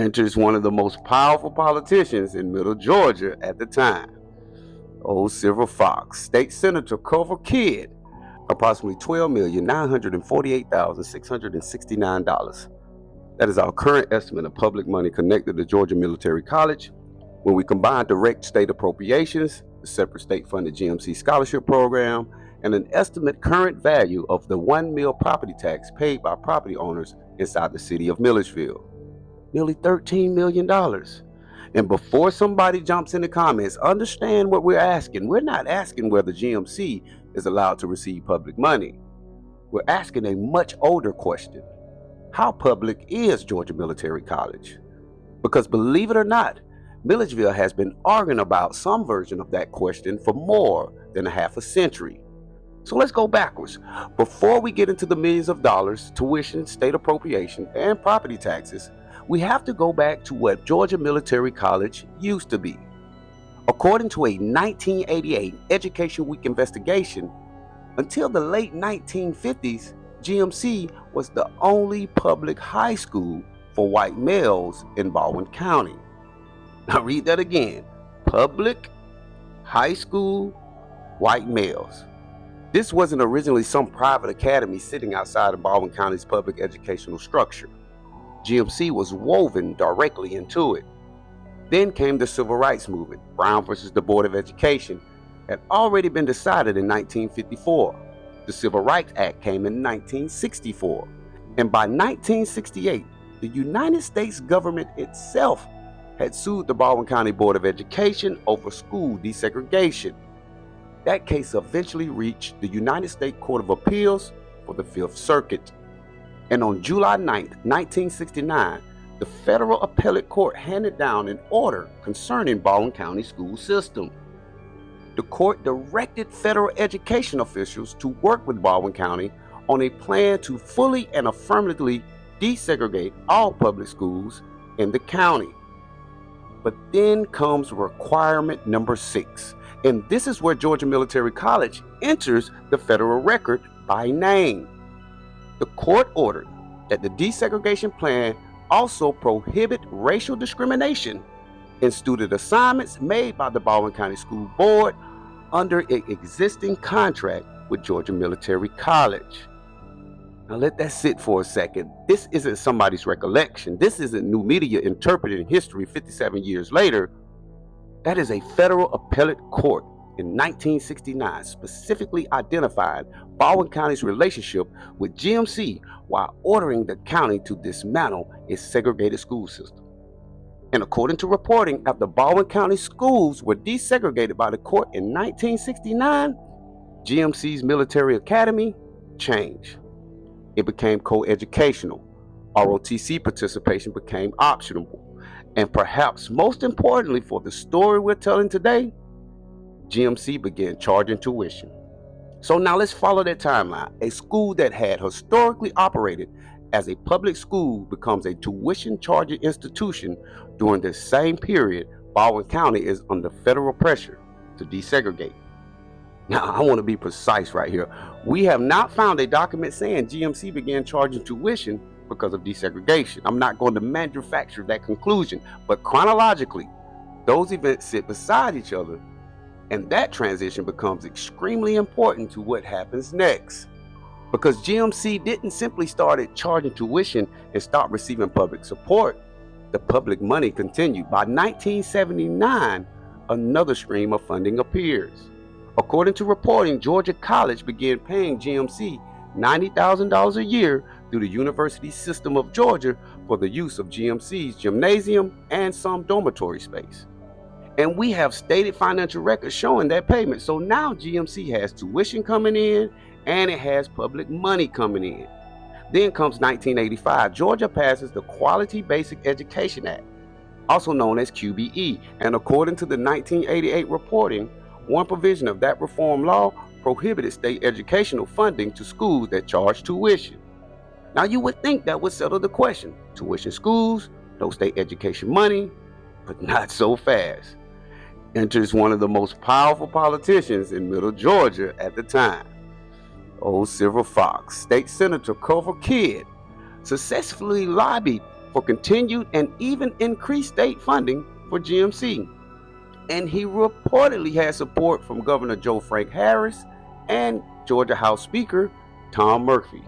Enters one of the most powerful politicians in Middle Georgia at the time, Old Silver Fox, State Senator Culver Kidd, approximately $12,948,669. That is our current estimate of public money connected to Georgia Military College. When we combine direct state appropriations, the separate state-funded GMC scholarship program, and an estimate current value of the $1 million property tax paid by property owners inside the city of Milledgeville, nearly $13 million. And before somebody jumps in the comments, understand what we're asking. We're not asking whether GMC is allowed to receive public money. We're asking a much older question. How public is Georgia Military College? Because believe it or not, Milledgeville has been arguing about some version of that question for more than a half a century. So let's go backwards. Before we get into the millions of dollars, tuition, state appropriation, and property taxes, we have to go back to what Georgia Military College used to be. According to a 1988 Education Week investigation, until the late 1950s, GMC was the only public high school for white males in Baldwin County. Now read that again. Public high school, white males. This wasn't originally some private academy sitting outside of Baldwin County's public educational structure. GMC was woven directly into it. Then came the Civil Rights Movement. Brown versus the Board of Education had already been decided in 1954. The Civil Rights Act came in 1964. And by 1968, the United States government itself had sued the Baldwin County Board of Education over school desegregation. That case eventually reached the United States Court of Appeals for the Fifth Circuit. And on July 9, 1969, the Federal Appellate Court handed down an order concerning Baldwin County school system. The court directed federal education officials to work with Baldwin County on a plan to fully and affirmatively desegregate all public schools in the county. But then comes requirement number 6, and this is where Georgia Military College enters the federal record by name. The court ordered that the desegregation plan also prohibit racial discrimination in student assignments made by the Baldwin County School Board under an existing contract with Georgia Military College. Now let that sit for a second. This isn't somebody's recollection. This isn't new media interpreting history 57 years later. That is a federal appellate court in 1969 specifically identified Baldwin County's relationship with GMC while ordering the county to dismantle its segregated school system. And according to reporting, after Baldwin County schools were desegregated by the court in 1969, GMC's military academy changed. It became co-educational. ROTC participation became optional. And perhaps most importantly for the story we're telling today, GMC began charging tuition. So now let's follow that timeline. A school that had historically operated as a public school becomes a tuition charging institution during the same period Baldwin County is under federal pressure to desegregate. Now, I want to be precise right here. We have not found a document saying GMC began charging tuition because of desegregation. I'm not going to manufacture that conclusion, but chronologically, those events sit beside each other, and that transition becomes extremely important to what happens next. Because GMC didn't simply start charging tuition and stop receiving public support. The public money continued. By 1979, another stream of funding appears. According to reporting, Georgia College began paying GMC $90,000 a year through the University System of Georgia for the use of GMC's gymnasium and some dormitory space. And we have stated financial records showing that payment. So now GMC has tuition coming in and it has public money coming in. Then comes 1985. Georgia passes the Quality Basic Education Act, also known as QBE. And according to the 1988 reporting, one provision of that reform law prohibited state educational funding to schools that charge tuition. Now you would think that would settle the question. Tuition schools, no state education money, but not so fast. Enters one of the most powerful politicians in Middle Georgia at the time, Old Silver Fox, State Senator Culver Kidd, successfully lobbied for continued and even increased state funding for GMC. And he reportedly had support from Governor Joe Frank Harris and Georgia House Speaker Tom Murphy.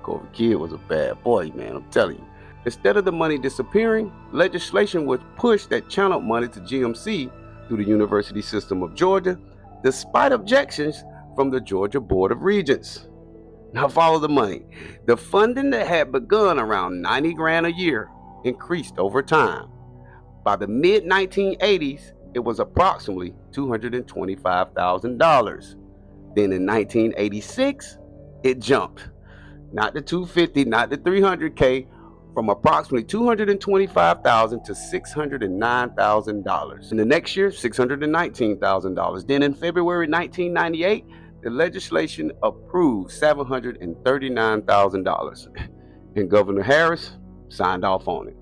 Culver Kidd was a bad boy, man, I'm telling you. Instead of the money disappearing, legislation was pushed that channeled money to GMC through the University System of Georgia, despite objections from the Georgia Board of Regents. Now follow the money. The funding that had begun around 90 grand a year increased over time. By the mid-1980s, it was approximately $225,000. Then in 1986, it jumped. Not the 250, not the 300K, from approximately $225,000 to $609,000. In the next year, $619,000. Then in February 1998, the legislation approved $739,000. And Governor Harris signed off on it.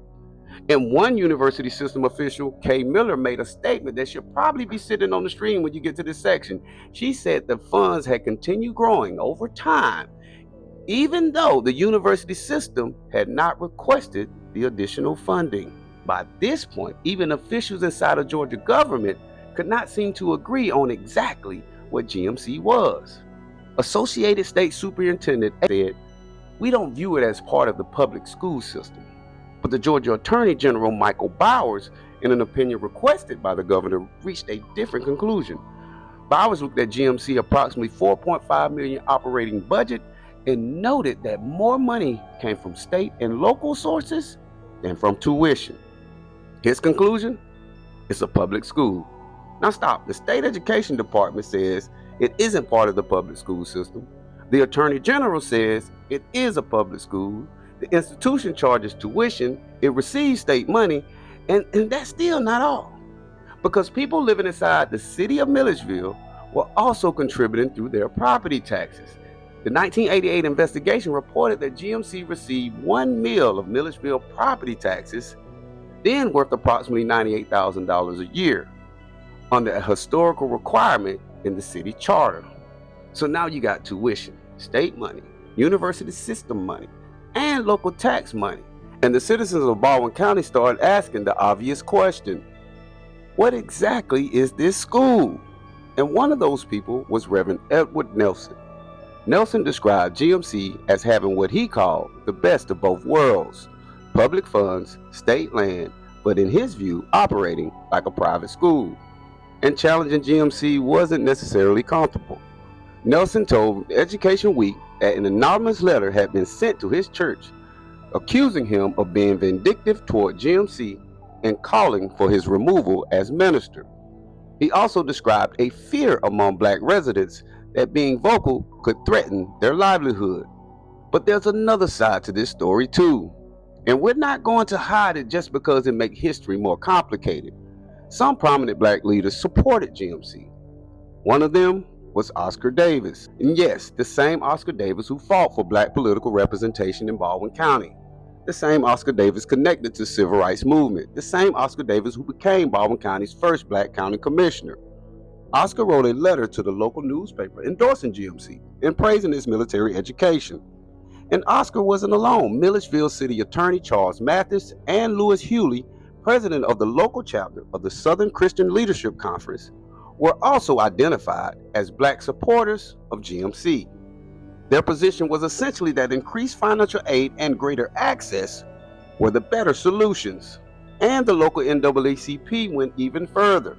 And one university system official, Kay Miller, made a statement that should probably be sitting on the screen when you get to this section. She said the funds had continued growing over time, even though the university system had not requested the additional funding. By this point, even officials inside of Georgia government could not seem to agree on exactly what GMC was. Associated State Superintendent said, "We don't view it as part of the public school system." But the Georgia Attorney General Michael Bowers, in an opinion requested by the governor, reached a different conclusion. Bowers looked at GMC approximately $4.5 million operating budget and noted that more money came from state and local sources than from tuition. His conclusion? It's a public school. Now stop. The state education department says it isn't part of the public school system. The Attorney General says it is a public school. The institution charges tuition, it receives state money, and that's still not all. Because people living inside the city of Milledgeville were also contributing through their property taxes. The 1988 investigation reported that GMC received $1 million of Milledgeville property taxes, then worth approximately $98,000 a year, under a historical requirement in the city charter. So now you got tuition, state money, university system money, and local tax money. And the citizens of Baldwin County started asking the obvious question: what exactly is this school? And one of those people was Reverend Edward Nelson. Nelson described GMC as having what he called the best of both worlds: public funds, state land, but in his view, operating like a private school. And challenging GMC wasn't necessarily comfortable. Nelson told Education Week that an anonymous letter had been sent to his church accusing him of being vindictive toward GMC and calling for his removal as minister. He also described a fear among black residents that being vocal could threaten their livelihood. But there's another side to this story too, and we're not going to hide it just because it makes history more complicated. Some prominent black leaders supported GMC. One of them was Oscar Davis. And yes, the same Oscar Davis who fought for black political representation in Baldwin County. The same Oscar Davis connected to the civil rights movement. The same Oscar Davis who became Baldwin County's first black county commissioner. Oscar wrote a letter to the local newspaper endorsing GMC and praising its military education. And Oscar wasn't alone. Milledgeville City Attorney Charles Mathis and Louis Hewley, president of the local chapter of the Southern Christian Leadership Conference, were also identified as black supporters of GMC. Their position was essentially that increased financial aid and greater access were the better solutions. And the local NAACP went even further.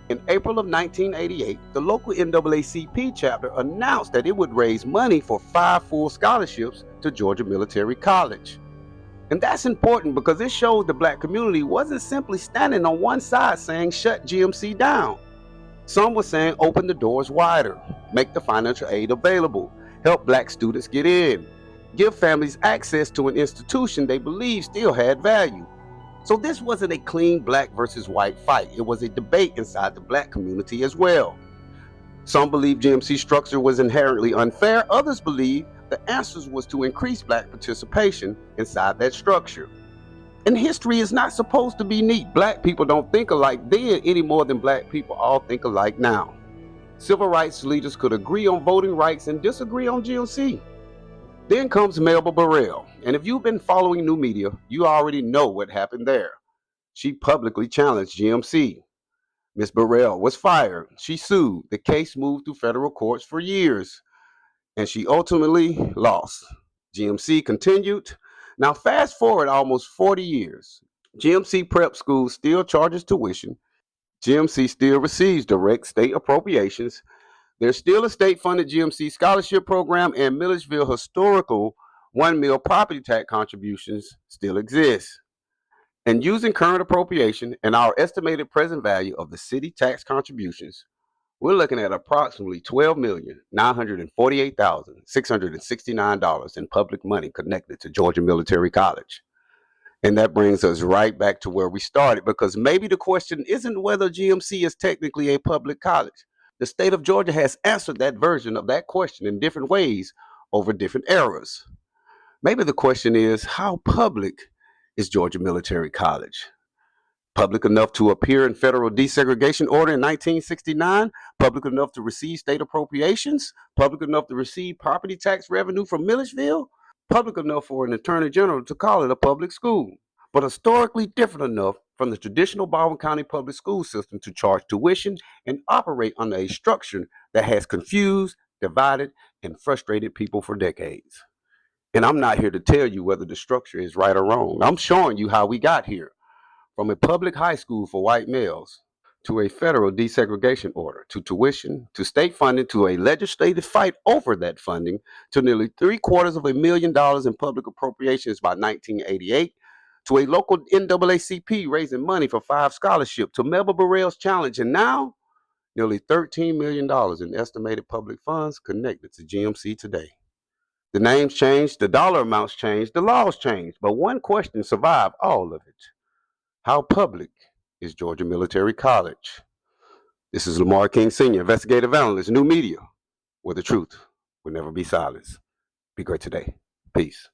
In April of 1988, the local NAACP chapter announced that it would raise money for 5 full scholarships to Georgia Military College. And that's important because it shows the black community wasn't simply standing on one side saying shut GMC down. Some were saying open the doors wider, make the financial aid available, help black students get in, give families access to an institution they believed still had value. So this wasn't a clean black versus white fight. It was a debate inside the black community as well. Some believed GMC's structure was inherently unfair. Others believed the answer was to increase black participation inside that structure. And history is not supposed to be neat. Black people don't think alike then any more than black people all think alike now. Civil rights leaders could agree on voting rights and disagree on GMC. Then comes Melba Burrell, and if you've been following new media, you already know what happened there. She publicly challenged GMC. Ms. Burrell was fired. She sued. The case moved through federal courts for years, and she ultimately lost. GMC continued. Now, fast forward almost 40 years. GMC Prep School still charges tuition. GMC still receives direct state appropriations. There's still a state-funded GMC scholarship program, and Milledgeville historical 1 mil property tax contributions still exist. And using current appropriation and our estimated present value of the city tax contributions, we're looking at approximately $12,948,669 in public money connected to Georgia Military College. And that brings us right back to where we started, because maybe the question isn't whether GMC is technically a public college. The state of Georgia has answered that version of that question in different ways over different eras. Maybe the question is, how public is Georgia Military College? Public enough to appear in federal desegregation order in 1969, public enough to receive state appropriations, public enough to receive property tax revenue from Milledgeville, public enough for an attorney general to call it a public school, but historically different enough from the traditional Baldwin County public school system to charge tuition and operate under a structure that has confused, divided, and frustrated people for decades. And I'm not here to tell you whether the structure is right or wrong. I'm showing you how we got here. From a public high school for white males, to a federal desegregation order, to tuition, to state funding, to a legislative fight over that funding, to nearly $750,000 in public appropriations by 1988, to a local NAACP raising money for 5 scholarships, to Melba Burrell's challenge, and now nearly $13 million in estimated public funds connected to GMC today. The names changed, the dollar amounts changed, the laws changed, but one question survived all of it. How public is Georgia Military College? This is Lamar King Sr., investigative analyst, new media, where the truth will never be silenced. Be great today. Peace.